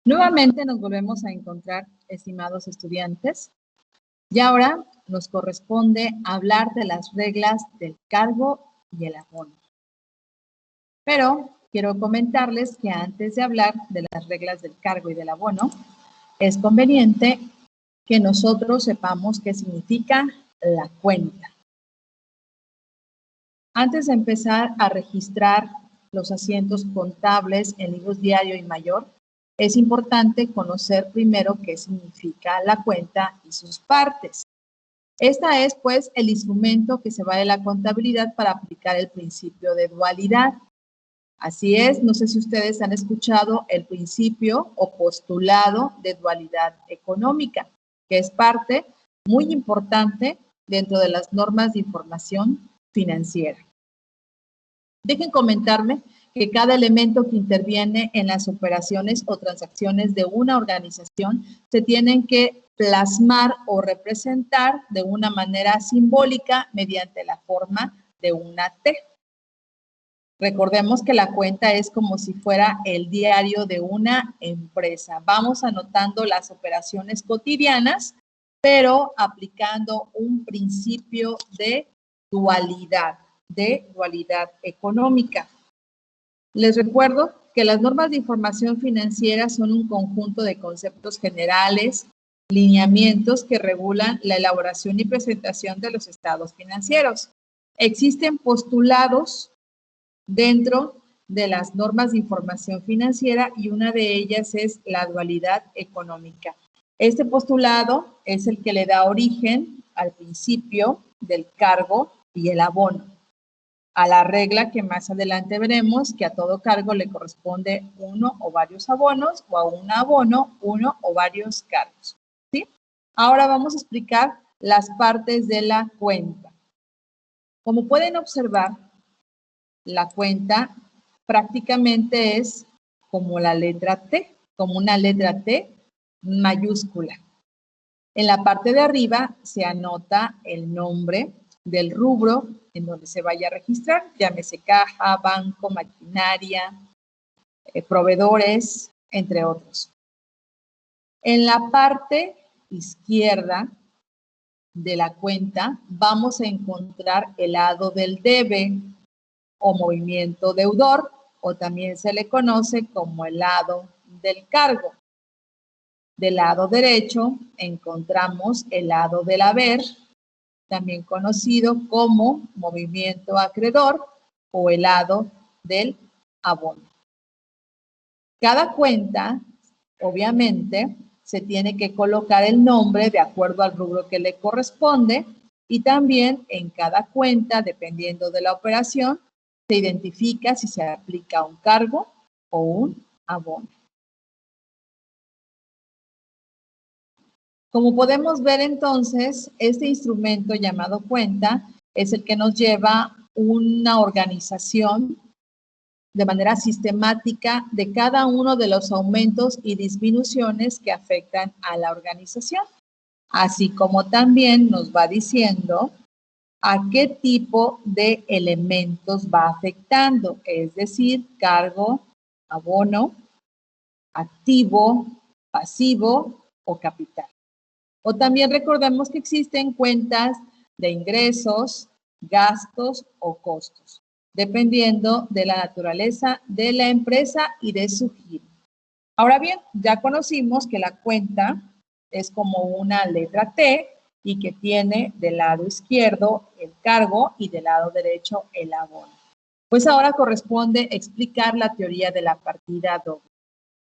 Nuevamente nos volvemos a encontrar, estimados estudiantes, y ahora nos corresponde hablar de las reglas del cargo y el abono. Pero quiero comentarles que antes de hablar de las reglas del cargo y del abono, es conveniente que nosotros sepamos qué significa la cuenta. Antes de empezar a registrar los asientos contables en libros diario y mayor, es importante conocer primero qué significa la cuenta y sus partes. Esta es, pues, el instrumento que se va de la contabilidad para aplicar el principio de dualidad. Así es, no sé si ustedes han escuchado el principio o postulado de dualidad económica, que es parte muy importante dentro de las normas de información financiera. Dejen comentarme que cada elemento que interviene en las operaciones o transacciones de una organización se tienen que plasmar o representar de una manera simbólica mediante la forma de una T. Recordemos que la cuenta es como si fuera el diario de una empresa. Vamos anotando las operaciones cotidianas, pero aplicando un principio de dualidad económica. Les recuerdo que las normas de información financiera son un conjunto de conceptos generales, lineamientos que regulan la elaboración y presentación de los estados financieros. Existen postulados dentro de las normas de información financiera y una de ellas es la dualidad económica. Este postulado es el que le da origen al principio del cargo y el abono, a la regla que más adelante veremos que a todo cargo le corresponde uno o varios abonos o a un abono uno o varios cargos, ¿sí? Ahora vamos a explicar las partes de la cuenta. Como pueden observar, la cuenta prácticamente es como la letra T, como una letra T mayúscula. En la parte de arriba se anota el nombre del rubro en donde se vaya a registrar, llámese caja, banco, maquinaria, proveedores, entre otros. En la parte izquierda de la cuenta vamos a encontrar el lado del debe o movimiento deudor, o también se le conoce como el lado del cargo. Del lado derecho encontramos el lado del haber, también conocido como movimiento acreedor o el lado del abono. Cada cuenta, obviamente, se tiene que colocar el nombre de acuerdo al rubro que le corresponde y también en cada cuenta, dependiendo de la operación, se identifica si se aplica un cargo o un abono. Como podemos ver entonces, este instrumento llamado cuenta es el que nos lleva una organización de manera sistemática de cada uno de los aumentos y disminuciones que afectan a la organización, así como también nos va diciendo a qué tipo de elementos va afectando, es decir, cargo, abono, activo, pasivo o capital. O también recordemos que existen cuentas de ingresos, gastos o costos, dependiendo de la naturaleza de la empresa y de su giro. Ahora bien, ya conocimos que la cuenta es como una letra T y que tiene del lado izquierdo el cargo y del lado derecho el abono. Pues ahora corresponde explicar la teoría de la partida doble.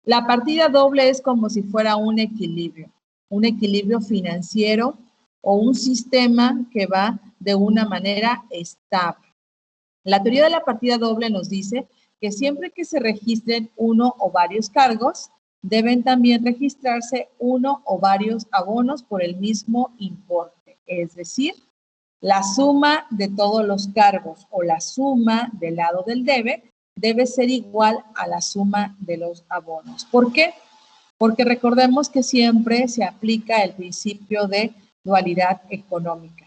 La partida doble es como si fuera un equilibrio financiero o un sistema que va de una manera estable. La teoría de la partida doble nos dice que siempre que se registren uno o varios cargos, deben también registrarse uno o varios abonos por el mismo importe, es decir, la suma de todos los cargos o la suma del lado del debe ser igual a la suma de los abonos. ¿Por qué? Porque recordemos que siempre se aplica el principio de dualidad económica.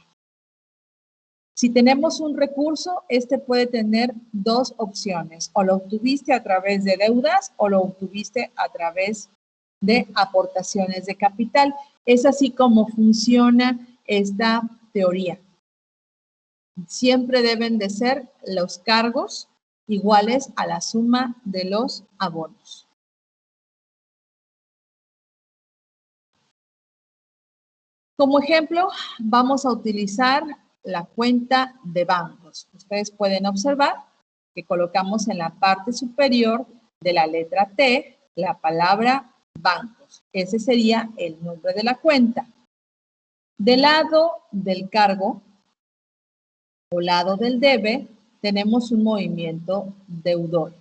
Si tenemos un recurso, este puede tener dos opciones, o lo obtuviste a través de deudas o lo obtuviste a través de aportaciones de capital. Es así como funciona esta teoría. Siempre deben de ser los cargos iguales a la suma de los abonos. Como ejemplo, vamos a utilizar la cuenta de bancos. Ustedes pueden observar que colocamos en la parte superior de la letra T la palabra bancos. Ese sería el nombre de la cuenta. Del lado del cargo o lado del debe, tenemos un movimiento deudor.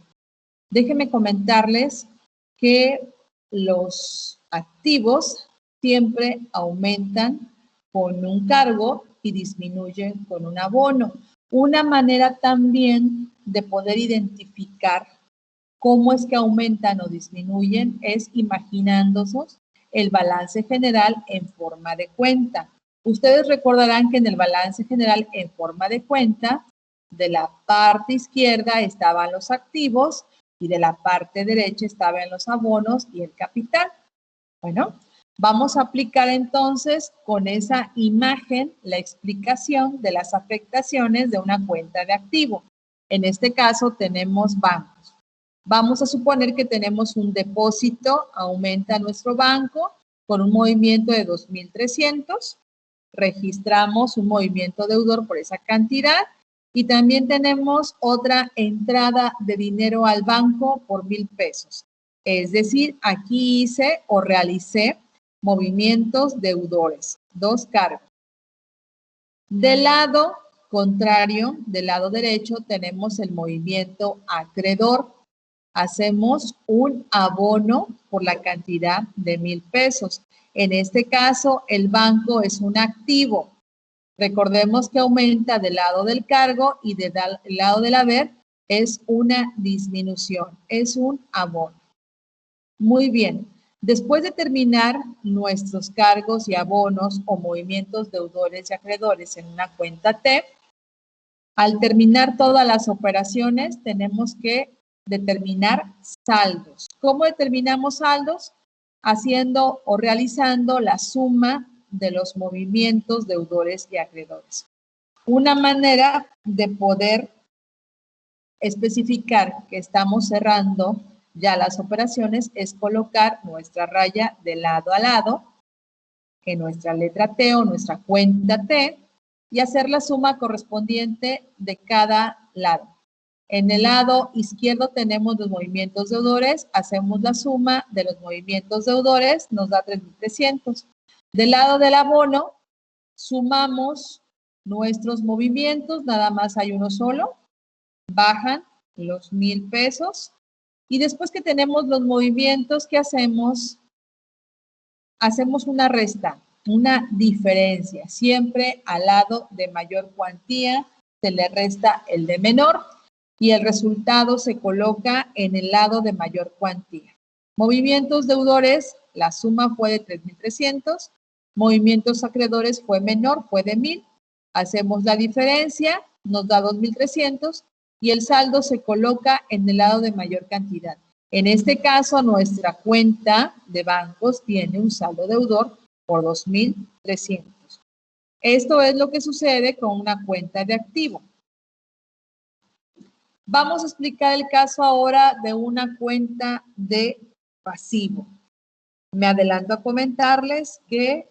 Déjenme comentarles que los activos siempre aumentan con un cargo y disminuyen con un abono. Una manera también de poder identificar cómo es que aumentan o disminuyen es imaginándose el balance general en forma de cuenta. Ustedes recordarán que en el balance general en forma de cuenta, de la parte izquierda estaban los activos y de la parte derecha estaban los abonos y el capital. Bueno, vamos a aplicar entonces con esa imagen la explicación de las afectaciones de una cuenta de activo. En este caso tenemos bancos. Vamos a suponer que tenemos un depósito, aumenta nuestro banco con un movimiento de 2,300. Registramos un movimiento deudor por esa cantidad y también tenemos otra entrada de dinero al banco por 1,000 pesos. Es decir, aquí hice o realicé movimientos deudores, dos cargos. Del lado contrario, del lado derecho, tenemos el movimiento acreedor. Hacemos un abono por la cantidad de 1,000 pesos. En este caso, el banco es un activo. Recordemos que aumenta del lado del cargo y del lado del haber es una disminución, es un abono. Muy bien, después de terminar nuestros cargos y abonos o movimientos deudores y acreedores en una cuenta T, al terminar todas las operaciones tenemos que determinar saldos. ¿Cómo determinamos saldos? Haciendo o realizando la suma de los movimientos deudores y acreedores. Una manera de poder especificar que estamos cerrando ya las operaciones es colocar nuestra raya de lado a lado en nuestra letra T o nuestra cuenta T y hacer la suma correspondiente de cada lado. En el lado izquierdo tenemos los movimientos deudores, hacemos la suma de los movimientos deudores, nos da 3,300. Del lado del abono, sumamos nuestros movimientos, nada más hay uno solo, bajan los 1,000 pesos. Y después que tenemos los movimientos, ¿qué hacemos? Hacemos una resta, una diferencia. Siempre al lado de mayor cuantía se le resta el de menor y el resultado se coloca en el lado de mayor cuantía. Movimientos deudores, la suma fue de 3,300. Movimientos acreedores fue menor, fue de 1,000. Hacemos la diferencia, nos da 2,300 y el saldo se coloca en el lado de mayor cantidad. En este caso, nuestra cuenta de bancos tiene un saldo deudor por 2,300. Esto es lo que sucede con una cuenta de activo. Vamos a explicar el caso ahora de una cuenta de pasivo. Me adelanto a comentarles que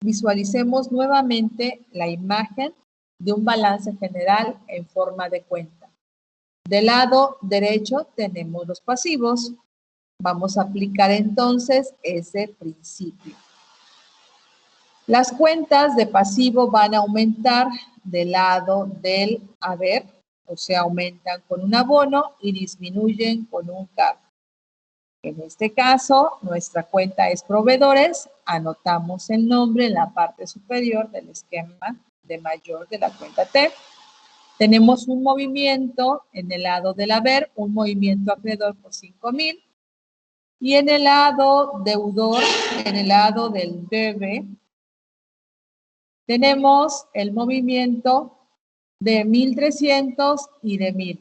visualicemos nuevamente la imagen de un balance general en forma de cuenta. Del lado derecho tenemos los pasivos. Vamos a aplicar entonces ese principio. Las cuentas de pasivo van a aumentar del lado del haber, o sea, aumentan con un abono y disminuyen con un cargo. En este caso, nuestra cuenta es proveedores. Anotamos el nombre en la parte superior del esquema de mayor de la cuenta T. Tenemos un movimiento en el lado del haber, un movimiento acreedor por 5,000. Y en el lado deudor, en el lado del debe, tenemos el movimiento de 1,300 y de 1,000.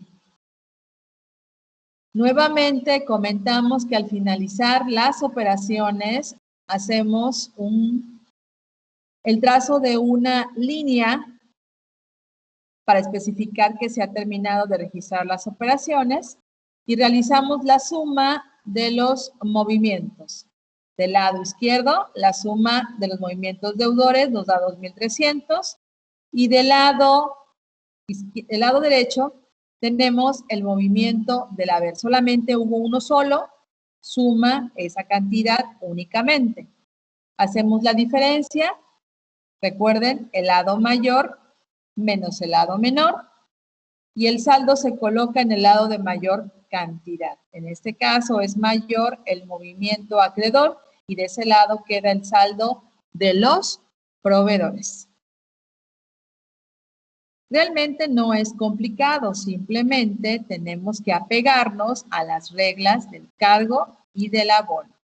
Nuevamente comentamos que al finalizar las operaciones hacemos el trazo de una línea para especificar que se ha terminado de registrar las operaciones y realizamos la suma de los movimientos. Del lado izquierdo, la suma de los movimientos deudores nos da 2,300 y del lado derecho tenemos el movimiento del haber. Solamente hubo uno solo, suma esa cantidad únicamente. Hacemos la diferencia. Recuerden, el lado mayor menos el lado menor y el saldo se coloca en el lado de mayor cantidad. En este caso es mayor el movimiento acreedor y de ese lado queda el saldo de los proveedores. Realmente no es complicado, simplemente tenemos que apegarnos a las reglas del cargo y del abono.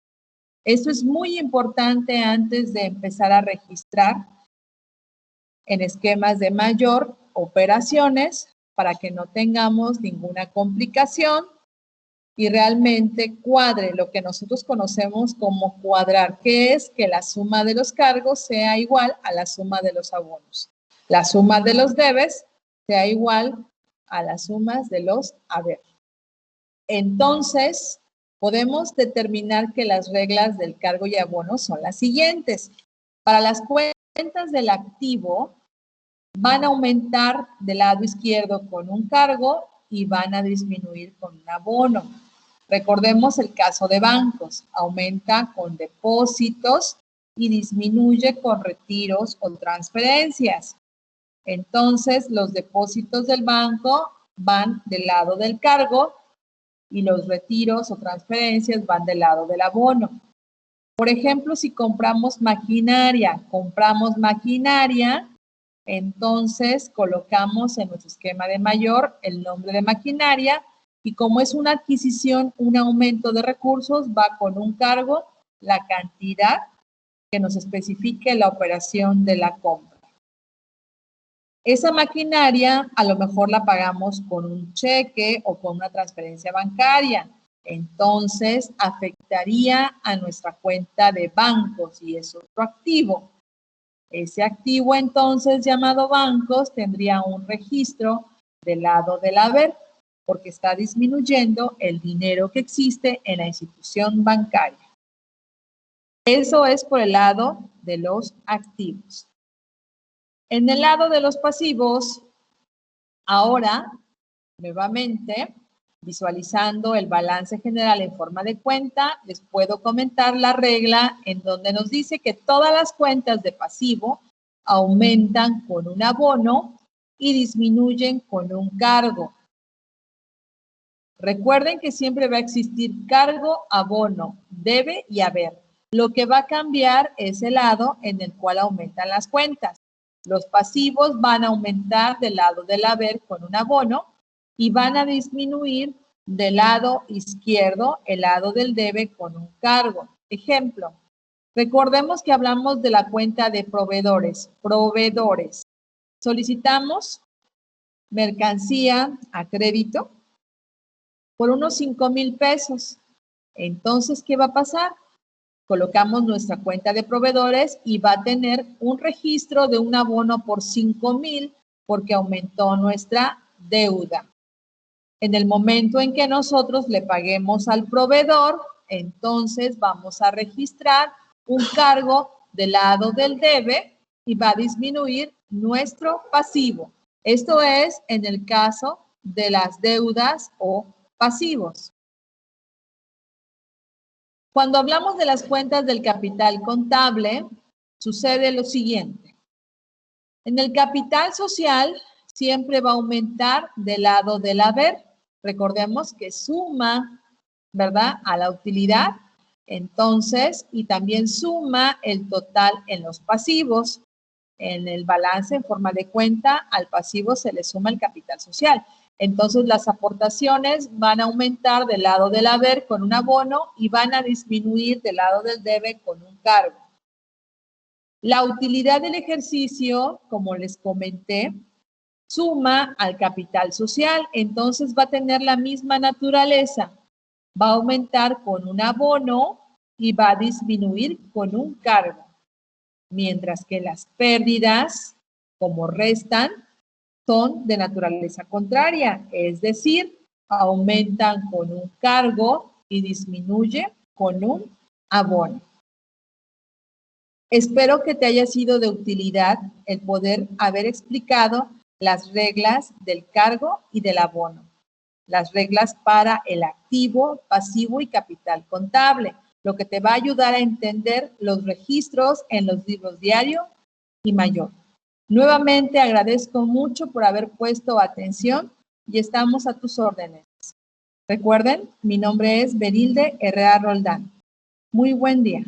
Esto es muy importante antes de empezar a registrar en esquemas de mayor operaciones para que no tengamos ninguna complicación y realmente cuadre lo que nosotros conocemos como cuadrar, que es que la suma de los cargos sea igual a la suma de los abonos. La suma de los debes sea igual a las sumas de los haber. Entonces, podemos determinar que las reglas del cargo y abono son las siguientes. Para las cuentas del activo, van a aumentar del lado izquierdo con un cargo y van a disminuir con un abono. Recordemos el caso de bancos. Aumenta con depósitos y disminuye con retiros o transferencias. Entonces, los depósitos del banco van del lado del cargo y los retiros o transferencias van del lado del abono. Por ejemplo, si compramos maquinaria, entonces colocamos en nuestro esquema de mayor el nombre de maquinaria y como es una adquisición, un aumento de recursos, va con un cargo la cantidad que nos especifique la operación de la compra. Esa maquinaria a lo mejor la pagamos con un cheque o con una transferencia bancaria. Entonces, afectaría a nuestra cuenta de bancos y es otro activo. Ese activo, entonces, llamado bancos, tendría un registro del lado del haber, porque está disminuyendo el dinero que existe en la institución bancaria. Eso es por el lado de los activos. En el lado de los pasivos, ahora, nuevamente, visualizando el balance general en forma de cuenta, les puedo comentar la regla en donde nos dice que todas las cuentas de pasivo aumentan con un abono y disminuyen con un cargo. Recuerden que siempre va a existir cargo, abono, debe y haber. Lo que va a cambiar es el lado en el cual aumentan las cuentas. Los pasivos van a aumentar del lado del haber con un abono y van a disminuir del lado izquierdo, el lado del debe con un cargo. Ejemplo, recordemos que hablamos de la cuenta de proveedores. Proveedores. Solicitamos mercancía a crédito por unos 5,000 pesos. Entonces, ¿qué va a pasar? Colocamos nuestra cuenta de proveedores y va a tener un registro de un abono por 5,000 porque aumentó nuestra deuda. En el momento en que nosotros le paguemos al proveedor, entonces vamos a registrar un cargo del lado del debe y va a disminuir nuestro pasivo. Esto es en el caso de las deudas o pasivos. Cuando hablamos de las cuentas del capital contable, sucede lo siguiente. En el capital social siempre va a aumentar del lado del haber. Recordemos que suma, ¿verdad?, a la utilidad. Entonces, y también suma el total en los pasivos. En el balance en forma de cuenta, al pasivo se le suma el capital social. Entonces, las aportaciones van a aumentar del lado del haber con un abono y van a disminuir del lado del debe con un cargo. La utilidad del ejercicio, como les comenté, suma al capital social, entonces va a tener la misma naturaleza. va a aumentar con un abono y va a disminuir con un cargo. Mientras que las pérdidas, como restan, son de naturaleza contraria, es decir, aumentan con un cargo y disminuye con un abono. Espero que te haya sido de utilidad el poder haber explicado las reglas del cargo y del abono, las reglas para el activo, pasivo y capital contable, lo que te va a ayudar a entender los registros en los libros diario y mayor. Nuevamente agradezco mucho por haber puesto atención y estamos a tus órdenes. Recuerden, mi nombre es Berilde Herrera Roldán. Muy buen día.